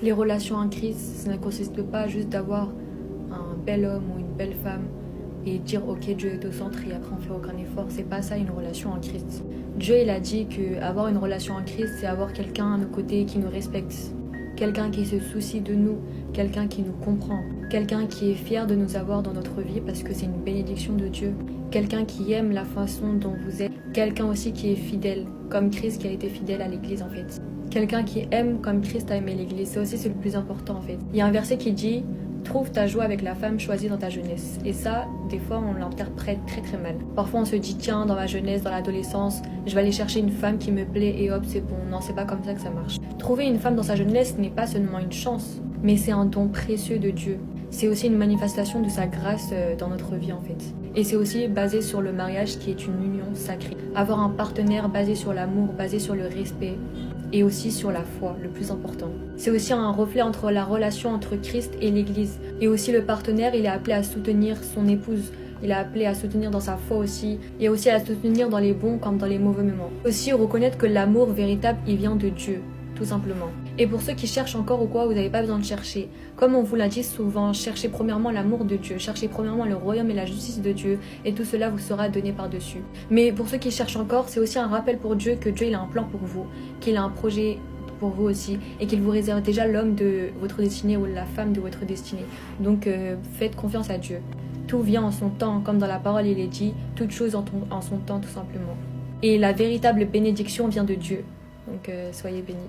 Les relations en Christ, ça ne consiste pas juste d'avoir un bel homme ou une belle femme et dire ok, Dieu est au centre et après on fait aucun effort. C'est pas ça une relation en Christ. Dieu il a dit que avoir une relation en Christ, c'est avoir quelqu'un à nos côtés qui nous respecte, quelqu'un qui se soucie de nous, quelqu'un qui nous comprend, quelqu'un qui est fier de nous avoir dans notre vie parce que c'est une bénédiction de Dieu, quelqu'un qui aime la façon dont vous êtes, quelqu'un aussi qui est fidèle, comme Christ qui a été fidèle à l'église en fait. Quelqu'un qui aime comme Christ a aimé l'église, c'est le plus important en fait. Il y a un verset qui dit « Trouve ta joie avec la femme choisie dans ta jeunesse ». Et ça, des fois, on l'interprète très très mal. Parfois, on se dit « Tiens, dans ma jeunesse, dans l'adolescence, je vais aller chercher une femme qui me plaît et hop, c'est bon ». Non, c'est pas comme ça que ça marche. Trouver une femme dans sa jeunesse n'est pas seulement une chance, mais c'est un don précieux de Dieu. C'est aussi une manifestation de sa grâce dans notre vie en fait. Et c'est aussi basé sur le mariage qui est une union sacrée. Avoir un partenaire basé sur l'amour, basé sur le respect et aussi sur la foi, le plus important. C'est aussi un reflet entre la relation entre Christ et l'Église. Et aussi le partenaire, il est appelé à soutenir son épouse. Il est appelé à soutenir dans sa foi aussi, et aussi à soutenir dans les bons comme dans les mauvais moments. Aussi reconnaître que l'amour véritable, il vient de Dieu, tout simplement. Et pour ceux qui cherchent encore ou quoi, vous n'avez pas besoin de chercher. Comme on vous l'a dit souvent, cherchez premièrement l'amour de Dieu, cherchez premièrement le royaume et la justice de Dieu, et tout cela vous sera donné par-dessus. Mais pour ceux qui cherchent encore, c'est aussi un rappel pour Dieu que Dieu il a un plan pour vous, qu'il a un projet pour vous aussi, et qu'il vous réserve déjà l'homme de votre destinée ou la femme de votre destinée. Donc faites confiance à Dieu. Tout vient en son temps, comme dans la parole il est dit, toute chose en son temps tout simplement. Et la véritable bénédiction vient de Dieu. Donc soyez bénis.